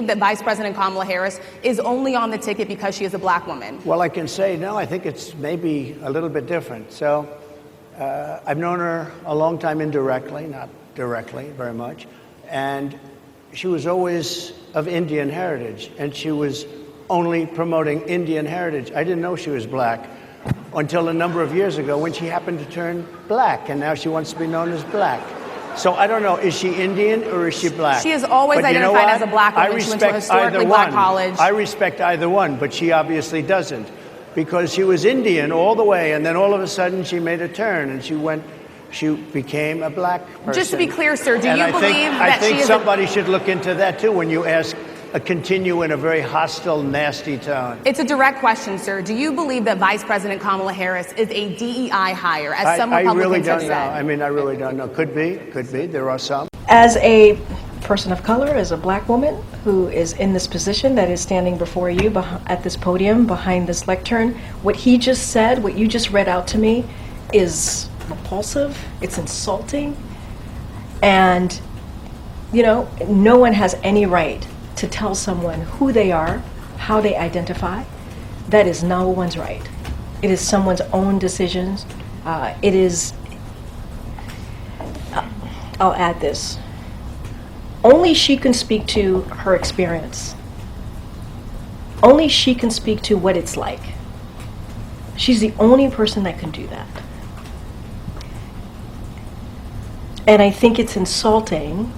believe that Vice President Kamala Harris is only on the ticket because she is a black woman? Well, I can say, no, I think it's maybe a little bit different. So I've known her a long time indirectly, not directly very much. And she was always of Indian heritage, and she was only promoting Indian heritage. I didn't know she was black until a number of years ago when she happened to turn black, and now she wants to be known as black. So I don't know, is she Indian or is she black? She has always identified as a black woman. She went to a historically black college. I respect either one, but she obviously doesn't, because she was Indian all the way, and then all of a sudden she made a turn and she became a black person. Just to be clear, sir, do you believe that she is... I think somebody should look into that too when you ask continue in a very hostile, nasty tone. It's a direct question, sir. Do you believe that Vice President Kamala Harris is a DEI hire, as some Republicans have said? I really don't know. I really don't know. Could be. There are some. As a person of color, as a black woman who is in this position that is standing before you at this podium behind this lectern, what he just said, what you just read out to me, is repulsive. It's insulting. And, you know, no one has any right to tell someone who they are, how they identify. That is no one's right. It is someone's own decisions. It is, I'll add this. Only she can speak to her experience. Only she can speak to what it's like. She's the only person that can do that. And I think it's insulting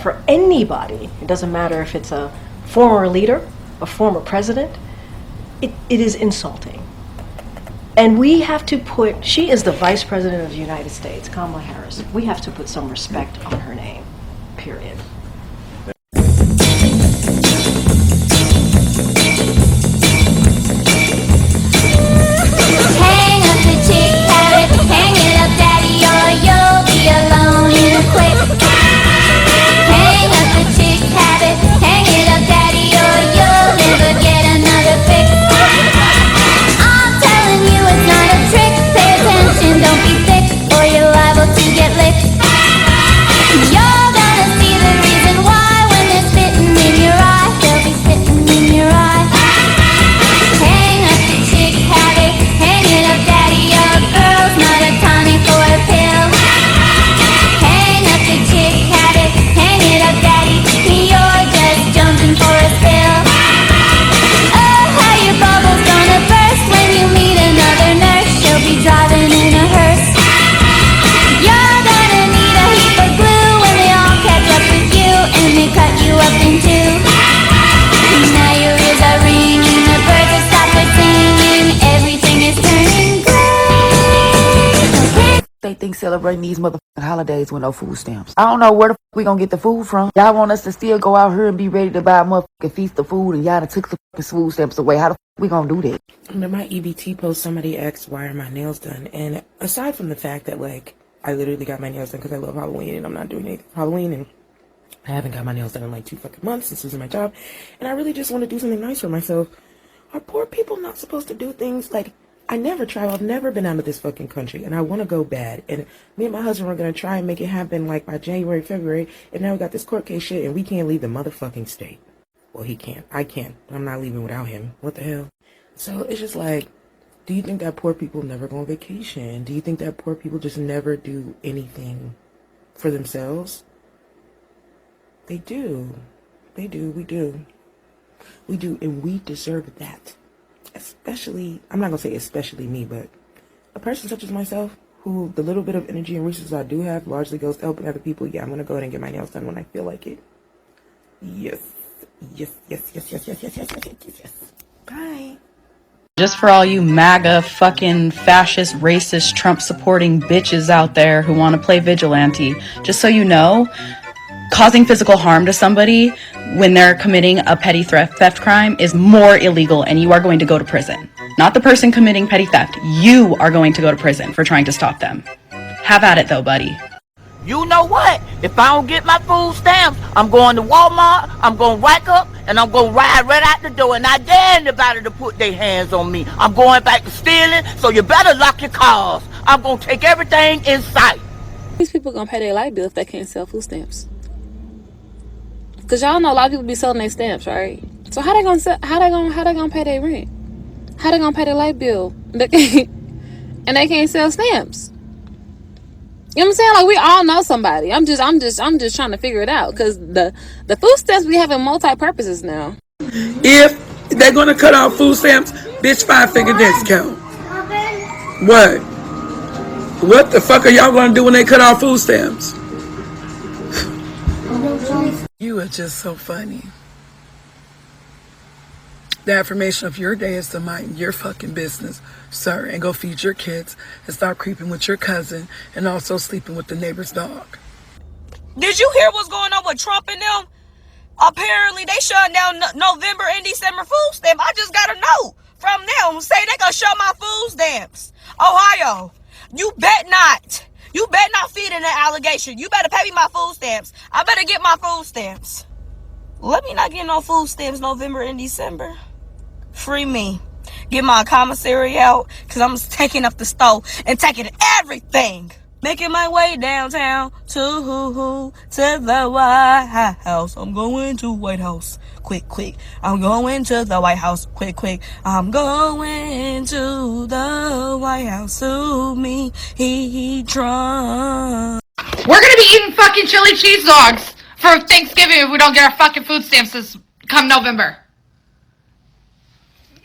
for anybody. It doesn't matter if it's a former leader, a former president. It is insulting. And we have to put, she is the Vice President of the United States, Kamala Harris. We have to put some respect on her name, period. Hang up the chick, have it, hang it up, daddy, or you'll be alone in a quick. Hang up the chick, have it, hang it up, daddy, or you'll never get another fix. I'm telling you it's not a trick, pay attention, don't be thick, or you're liable to get licked. You're gonna see the reason why when they're spitting in your eye, they'll be spitting in your eye. Hang up the chick, have it, hang it up, daddy, your girl's not a tonic or a pill. Hang up the chick, have it, hang it up, daddy, you're just jumping for a spill. Oh, how your bubble's gonna burst when you meet another nurse, she'll be driving in a hearse. You're gonna need a heap of glue when they all catch up with you and they cut you up in two. Now your ears are ringing, the birds have stopped their singing, everything is turning gray. They think celebrating these motherfucking holidays with no food stamps. I don't know where the fuck we gonna get the food from. Y'all want us to still go out here and be ready to buy a motherfucking feast of food, and y'all done took the fucking food stamps away. How the fuck we gonna do that? Under my EBT post, somebody asked, why are my nails done? And aside from the fact that, like, I literally got my nails done because I love Halloween and I'm not doing anything for Halloween, and I haven't got my nails done in like 2 fucking months since losing my job, and I really just want to do something nice for myself. Are poor people not supposed to do things? Like, I never travel. I've never been out of this fucking country, and I want to go bad. And me and my husband were going to try and make it happen like by January, February, and now we got this court case shit, and we can't leave the motherfucking state. Well, he can't. I can't. I'm not leaving without him. What the hell? So it's just like, do you think that poor people never go on vacation? Do you think that poor people just never do anything for themselves? They do. They do. We do. We do, and we deserve that. Especially, I'm not going to say especially me, but a person such as myself, who the little bit of energy and resources I do have largely goes to helping other people. Yeah, I'm going to go ahead and get my nails done when I feel like it. Yes. Yes, yes, yes, yes, yes, yes, yes, yes, yes, yes. Bye. Just for all you MAGA fucking fascist, racist, Trump supporting bitches out there who want to play vigilante, just so you know, causing physical harm to somebody when they're committing a petty theft crime is more illegal, and you are going to go to prison. Not the person committing petty theft. You are going to go to prison for trying to stop them. Have at it though, buddy. You know what? If I don't get my food stamps, I'm going to Walmart, I'm going to rack up, and I'm going to ride right out the door, and I dare anybody to put their hands on me. I'm going back to stealing, so you better lock your cars. I'm going to take everything in sight. These people going to pay their light bill if they can't sell food stamps. Cause y'all know a lot of people be selling their stamps, right? So how they gonna pay their rent? How they gonna pay their light bill? And they can't sell stamps. You know what I'm saying? Like, we all know somebody. I'm just trying to figure it out. Cause the food stamps be having multi-purposes now. If they're gonna cut off food stamps, bitch, 5-figure discount. What? What the fuck are y'all gonna do when they cut off food stamps? You are just so funny. The affirmation of your day is to mind your fucking business, sir, and go feed your kids and stop creeping with your cousin and also sleeping with the neighbor's dog. Did you hear what's going on with Trump and them? Apparently they shut down November and December food stamp. I just got a note from them say they gonna shut my food stamps. Ohio, you bet not. You bet not feed in that allegation. You better pay me my food stamps. I better get my food stamps. Let me not get no food stamps November and December. Free me. Get my commissary out, because I'm taking up the stove and taking everything. Making my way downtown to the White House. I'm going to White House. Quick. I'm going to the White House. Quick. I'm going to the White House. Sue me, he drunk. We're gonna be eating fucking chili cheese dogs for Thanksgiving if we don't get our fucking food stamps this come November.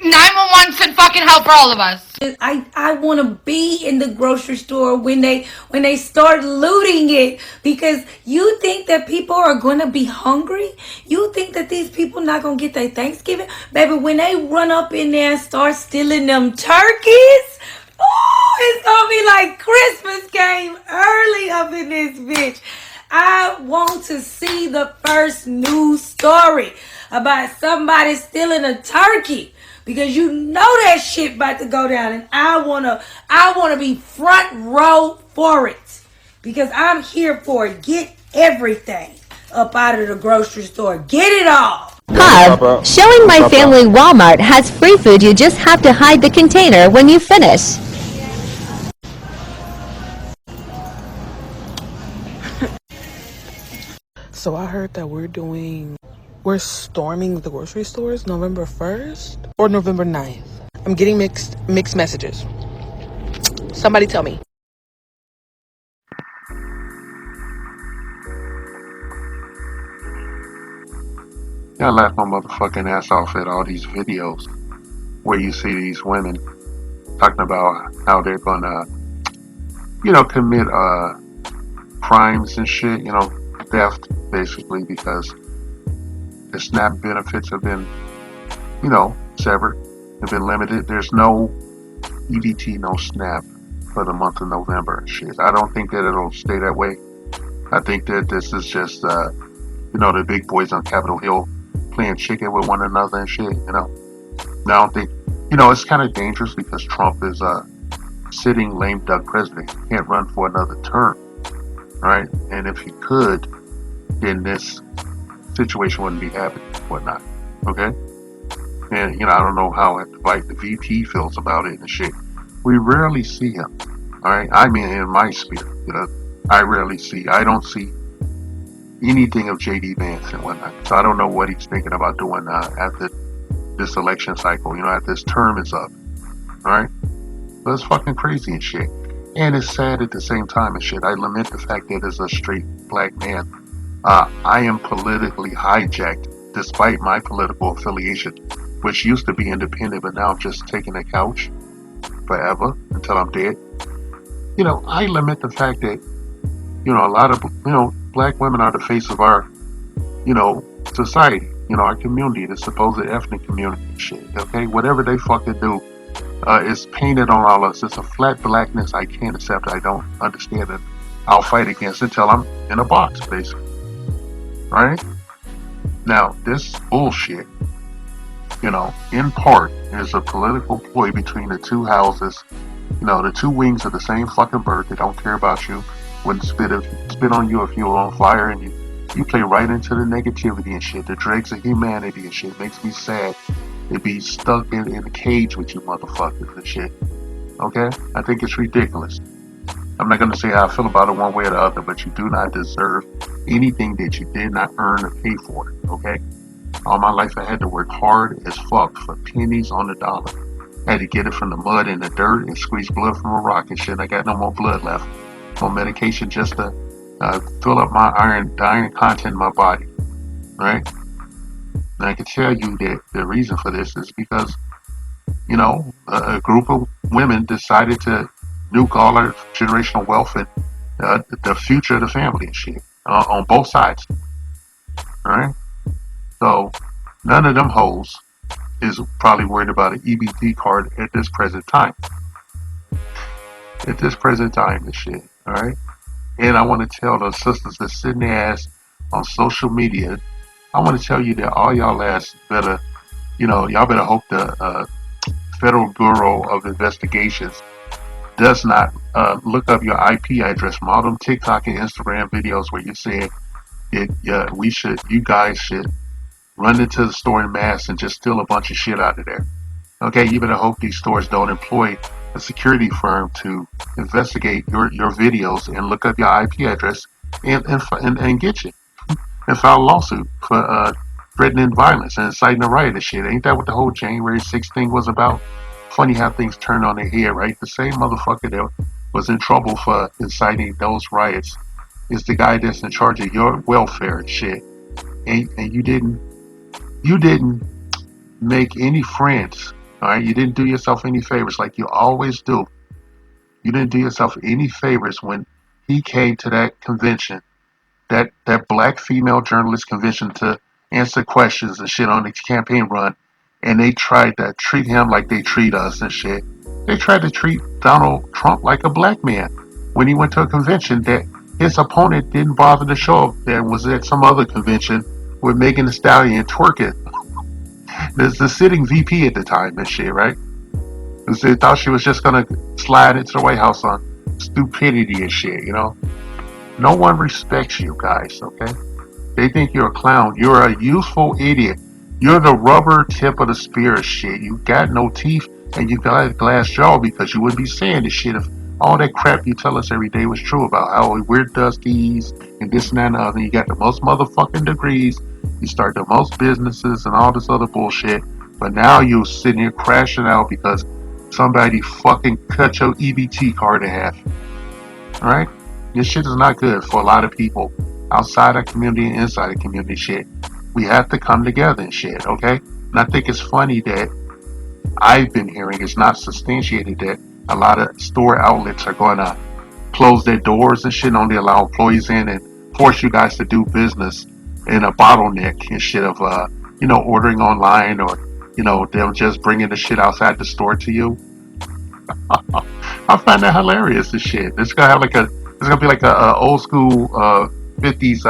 911 send fucking help for all of us. I want to be in the grocery store when they start looting it, because you think that people are going to be hungry? You think that these people not going to get their Thanksgiving? Baby, when they run up in there and start stealing them turkeys, oh, it's going to be like Christmas came early up in this bitch. I want to see the first news story about somebody stealing a turkey, because you know that shit about to go down, and I wanna be front row for it, because I'm here for it. Get everything up out of the grocery store. Get it all. Hub, showing my family Walmart has free food. You just have to hide the container when you finish. So I heard that we're storming the grocery stores November 1st or November 9th. I'm getting mixed messages. Somebody tell me. I laugh my motherfucking ass off at all these videos where you see these women talking about how they're gonna, commit crimes and shit, theft basically, because the SNAP benefits have been, severed, have been limited. There's no EBT, no SNAP for the month of November and shit. I don't think that it'll stay that way. I think that this is just, the big boys on Capitol Hill playing chicken with one another and shit, And I don't think, it's kind of dangerous because Trump is a sitting lame duck president. He can't run for another term, right? And if he could, then this situation wouldn't be happening, whatnot, okay? And, I don't know how like the VP feels about it and shit. We rarely see him, all right? I mean, in my sphere, I don't see anything of J.D. Vance and whatnot. So I don't know what he's thinking about doing after this election cycle, after his term is up, all right? But it's fucking crazy and shit. And it's sad at the same time and shit. I lament the fact that as a straight black man, I am politically hijacked despite my political affiliation, which used to be independent, but now I'm just taking the couch forever until I'm dead. I lament the fact that, a lot of, black women are the face of our, society, our community, the supposed ethnic community and shit, okay? Whatever they fucking do is painted on all of us. It's a flat blackness I can't accept. I don't understand it. I'll fight against it until I'm in a box, basically. Right? Now, this bullshit, in part is a political ploy between the two houses, the two wings of the same fucking bird. They don't care about you, wouldn't spit on you if you were on fire, and you play right into the negativity and shit, the dregs of humanity and shit. Makes me sad to be stuck in a cage with you motherfuckers and shit. Okay? I think it's ridiculous. I'm not going to say how I feel about it one way or the other, but you do not deserve anything that you did not earn or pay for, okay? All my life I had to work hard as fuck for pennies on the dollar. I had to get it from the mud and the dirt and squeeze blood from a rock and shit. I got no more blood left. No medication just to fill up the iron content in my body, right? And I can tell you that the reason for this is because, a group of women decided to nuke all our generational wealth and the future of the family and shit on both sides, right? So none of them hoes is probably worried about an EBT card at this present time. At this present time and shit, all right? And I want to tell those sisters that sitting their ass on social media, I want to tell you that all y'all ass better, y'all better hope the Federal Bureau of Investigations does not look up your IP address from all them TikTok and Instagram videos where you said that you guys should run into the store in mass and just steal a bunch of shit out of there. Okay, you better hope these stores don't employ a security firm to investigate your videos and look up your IP address and get you and file a lawsuit for threatening violence and inciting a riot and shit. Ain't that what the whole January 6th thing was about? Funny how things turn on their head, right? The same motherfucker that was in trouble for inciting those riots is the guy that's in charge of your welfare and shit. And you didn't make any friends. All right, you didn't do yourself any favors like you always do. You didn't do yourself any favors when he came to that convention, that black female journalist convention, to answer questions and shit on the campaign run, and they tried to treat him like they treat us and shit. They tried to treat Donald Trump like a black man when he went to a convention that his opponent didn't bother to show up there and was at some other convention with Megan Thee Stallion twerking. There's the sitting VP at the time and shit, right? They thought she was just gonna slide into the White House on stupidity and shit, No one respects you guys, okay? They think you're a clown. You're a useful idiot. You're the rubber tip of the spear shit. You got no teeth and you got a glass jaw because you wouldn't be saying this shit if all that crap you tell us every day was true about how we're dusties and this and that and the other. You got the most motherfucking degrees. You start the most businesses and all this other bullshit. But now you're sitting here crashing out because somebody fucking cut your EBT card in half. Alright? This shit is not good for a lot of people outside our community and inside the community shit. We have to come together and shit, okay? And I think it's funny that I've been hearing, it's not substantiated, that a lot of store outlets are going to close their doors and shit, only allow employees in and force you guys to do business in a bottleneck and shit of, ordering online or, them just bringing the shit outside the store to you. I find that hilarious as shit. It's gonna be like a old school 50s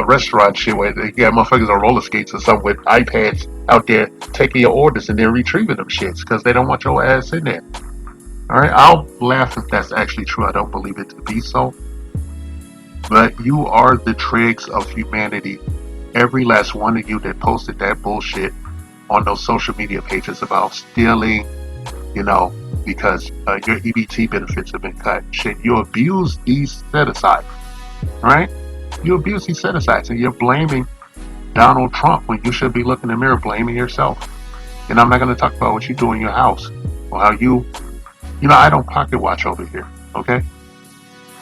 restaurant shit where they got motherfuckers on roller skates or something with iPads out there taking your orders and then retrieving them shits because they don't want your ass in there. Alright, I'll laugh if that's actually true. I don't believe it to be so. But you are the dregs of humanity. Every last one of you that posted that bullshit on those social media pages about stealing, because your EBT benefits have been cut. Shit, you abuse these set-asides, right? You abuse these set-asides, and you're blaming Donald Trump when you should be looking in the mirror blaming yourself. And I'm not going to talk about what you do in your house or how I don't pocket watch over here, okay?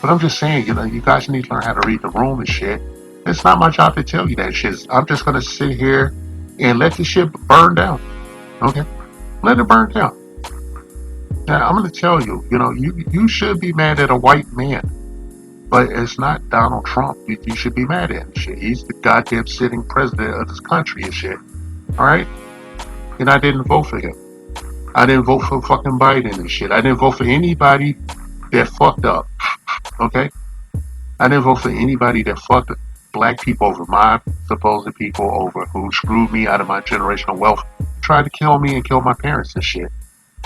But I'm just saying, you guys need to learn how to read the room and shit. It's not my job to tell you that shit. I'm just going to sit here and let the shit burn down, okay? Let it burn down. Now, I'm going to tell you, you should be mad at a white man, but it's not Donald Trump you should be mad at and shit. He's the goddamn sitting president of this country and shit, all right? And I didn't vote for him. I didn't vote for fucking Biden and shit. I didn't vote for anybody that fucked up, okay? I didn't vote for anybody that fucked black people over, my supposed people over, who screwed me out of my generational wealth, tried to kill me and kill my parents and shit.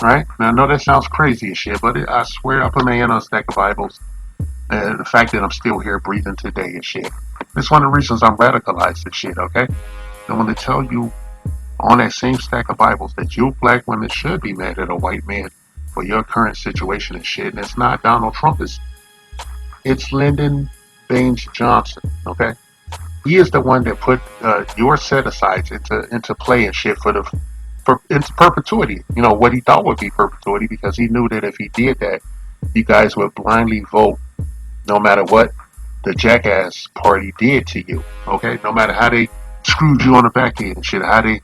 Right? Now, I know that sounds crazy as shit, but I swear I put my hand on a stack of Bibles. The fact that I'm still here breathing today and shit. It's one of the reasons I'm radicalized and shit, okay? I want to tell you on that same stack of Bibles that you black women should be mad at a white man for your current situation and shit. And it's not Donald Trump. It's Lyndon Baines Johnson. Okay, he is the one that put your set asides into play and shit into perpetuity. You know what he thought would be perpetuity, because he knew that if he did that, you guys would blindly vote no matter what the jackass party did to you. Okay, no matter how they screwed you on the back end and shit, how they,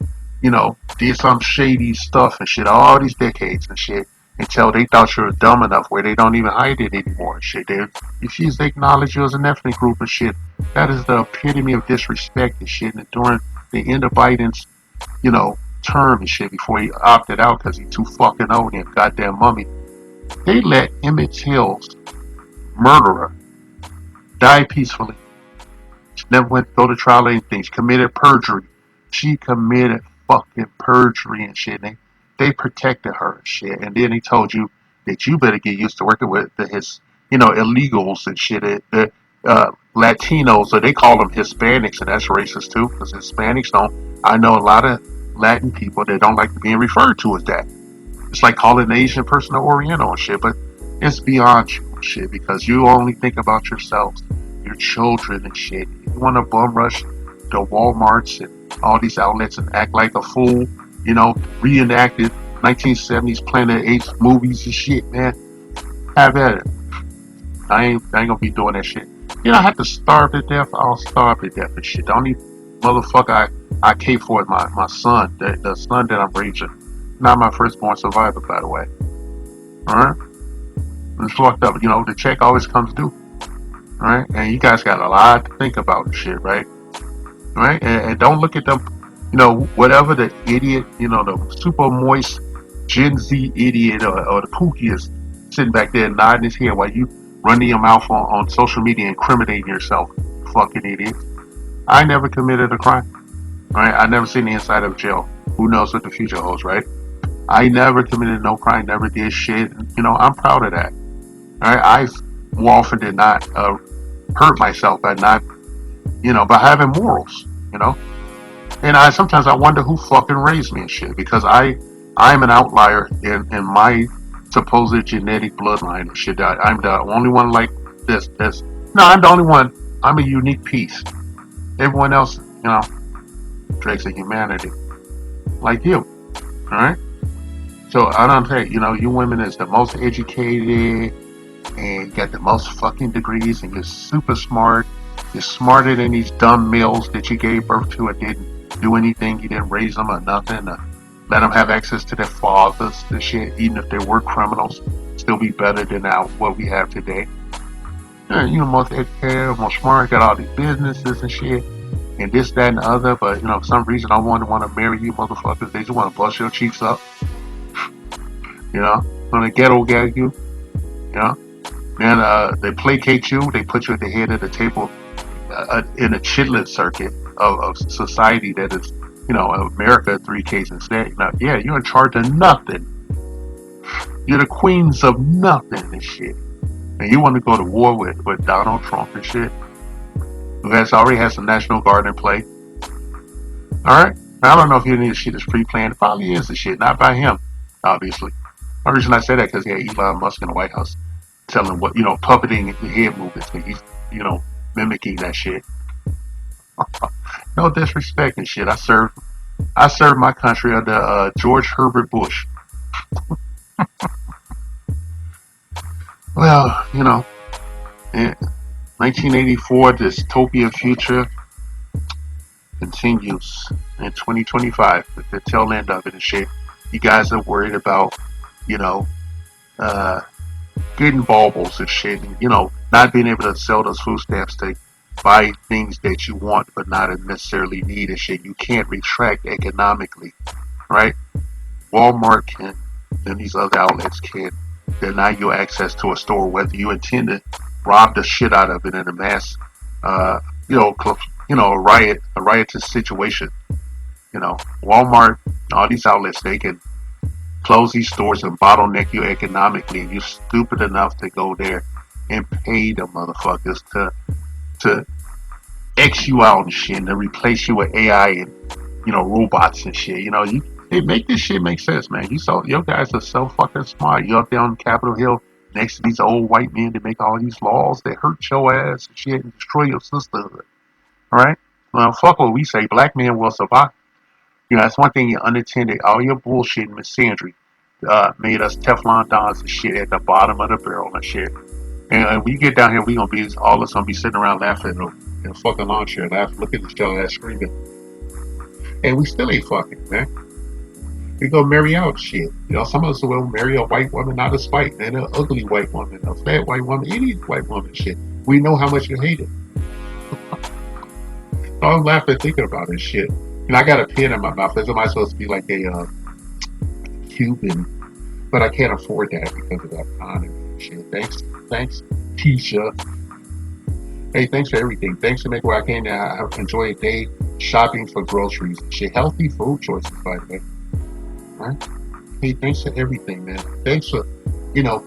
did some shady stuff and shit, all these decades and shit, until they thought you were dumb enough where they don't even hide it anymore and shit. They refuse to acknowledge you as an ethnic group and shit. That is the epitome of disrespect and shit. And during the end of Biden's, term and shit, before he opted out because he's too fucking old and goddamn mummy, they let Emmett Till's murderer die peacefully. She never went to go to trial or anything. She committed perjury. She committed fucking perjury and shit. And they protected her and shit. And then he told you that you better get used to working with his, illegals and shit. Latinos, or they call them Hispanics, and that's racist too, because Hispanics don't. I know a lot of Latin people that don't like being referred to as that. It's like calling an Asian person an Oriental and shit, but it's beyond you and shit, because you only think about yourselves, your children and shit. You want to bum rush the Walmarts and all these outlets and act like a fool, reenacted 1970s Planet Apes movies and shit, man. Have at it. I ain't gonna be doing that shit. I have to starve to death. I'll starve to death and shit. The only motherfucker I care for is my son, the son that I'm raising. Not my firstborn survivor, by the way. Alright? It's fucked up. The check always comes due. Alright? And you guys got a lot to think about and shit, right? Right? And don't look at them, whatever the idiot, the super moist Gen Z idiot or the kooky is sitting back there nodding his head while you running your mouth on social media incriminating yourself. Fucking idiot. I never committed a crime. Right? I never seen the inside of jail. Who knows what the future holds, right? I never committed no crime, never did shit. I'm proud of that. Right? I more often than not hurt myself by not, by having morals, And sometimes I wonder who fucking raised me and shit, because I'm an outlier in my supposed genetic bloodline and shit. I'm the only one like this. No, I'm the only one. I'm a unique piece. Everyone else, dregs of humanity, like you. All right. So I don't think you women is the most educated and got the most fucking degrees, and you're super smart. You're smarter than these dumb males that you gave birth to and didn't do anything. You didn't raise them or nothing. Let them have access to their fathers and shit, even if they were criminals. Still be better than what we have today. Yeah, most educated, more smart, got all these businesses and shit, and this, that, and the other. But for some reason, I want to marry you motherfuckers. They just want to bust your cheeks up. Want to ghetto gag you. And they placate you. They put you at the head of the table in a chitlin circuit of society that is, America 3Ks instead. Yeah, you're in charge of nothing. You're the queens of nothing and shit. And you want to go to war with Donald Trump and shit, who already has the National Guard in play. Alright? I don't know if any of this shit is pre-planned. It probably is the shit, not by him, obviously. The reason I say that because he had Elon Musk in the White House telling what, puppeting the head movements, and he's, mimicking that shit. No disrespect and shit. I served my country under George Herbert Bush. Well, in 1984, dystopia future continues in 2025 with the tail end of it and shit. You guys are worried about, getting baubles and shit, and, not being able to sell those food stamps to buy things that you want but not necessarily need and shit. You can't retract economically, right? Walmart can, and these other outlets can deny you access to a store, whether you intend to rob the shit out of it in a mass, a riotous situation. Walmart, all these outlets, they can close these stores and bottleneck you economically, and you're stupid enough to go there and pay the motherfuckers to X you out and shit, and to replace you with AI and robots and shit. Hey, make this shit make sense, man. Your guys are so fucking smart. You up there on Capitol Hill next to these old white men that make all these laws that hurt your ass and shit and destroy your sisterhood. All right? Well, fuck what we say. Black men will survive. That's one thing you unattended. All your bullshit, Misandry, made us Teflon Dons and shit at the bottom of the barrel and shit. And when you get down here, all of us gonna be sitting around laughing in a fucking lawn chair, looking at each other, screaming. And we still ain't fucking, man. We go marry out shit. Some of us will marry a white woman out of spite, and an ugly white woman, a fat white woman, any white woman shit. We know how much you hate it. So I'm laughing thinking about this shit. And I got a pen in my mouth. Am I supposed to be like a Cuban? But I can't afford that because of that economy and shit. Thanks, Keisha. Hey, thanks for everything. Thanks for making where I can enjoy a day shopping for groceries and shit. Healthy food choices, by the way. Right? Hey, thanks for everything, man. Thanks for,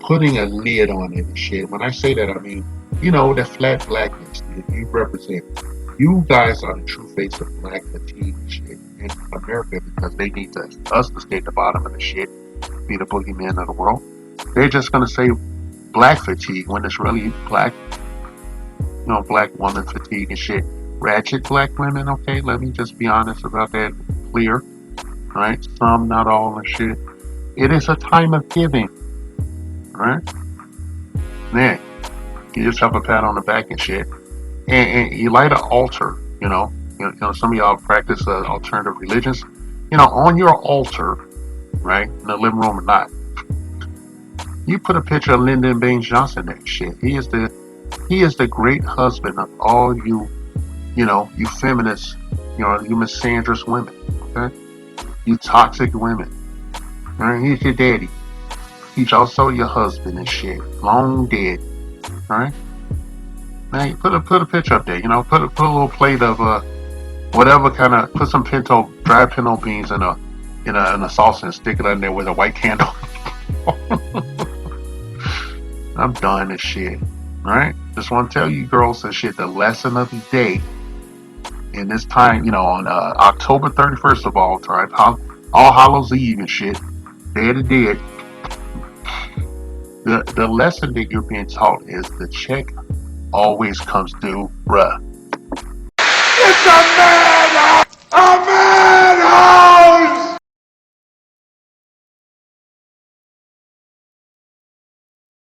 putting a lid on it and shit. When I say that, I mean, that flat blackness that you represent. You guys are the true face of black fatigue and shit in America because they need us to stay at the bottom of the shit, be the boogeyman of the world. They're just going to say black fatigue when it's really black, black woman fatigue and shit. Ratchet black women, okay? Let me just be honest about that. Clear, right? Some, not all, and shit. It is a time of giving, right? Man, give yourself a pat on the back and shit. And you light an altar, some of y'all practice alternative religions. On your altar, right, in the living room or not, you put a picture of Lyndon Baines Johnson there. Shit, he is the great husband of all you feminists, you misandrous women, okay? You toxic women. Right? He's your daddy. He's also your husband and shit. Long dead, right? Man, put a picture up there. Put a little plate of whatever kind of. Put some dried pinto beans in a sauce and stick it in there with a white candle. I'm done this shit. All right, just want to tell you girls and shit. The lesson of the day in this time, on October 31st of all time, All Hallows Eve and shit, Day of the Dead. The lesson that you're being taught is the check always comes due, bruh. It's a man!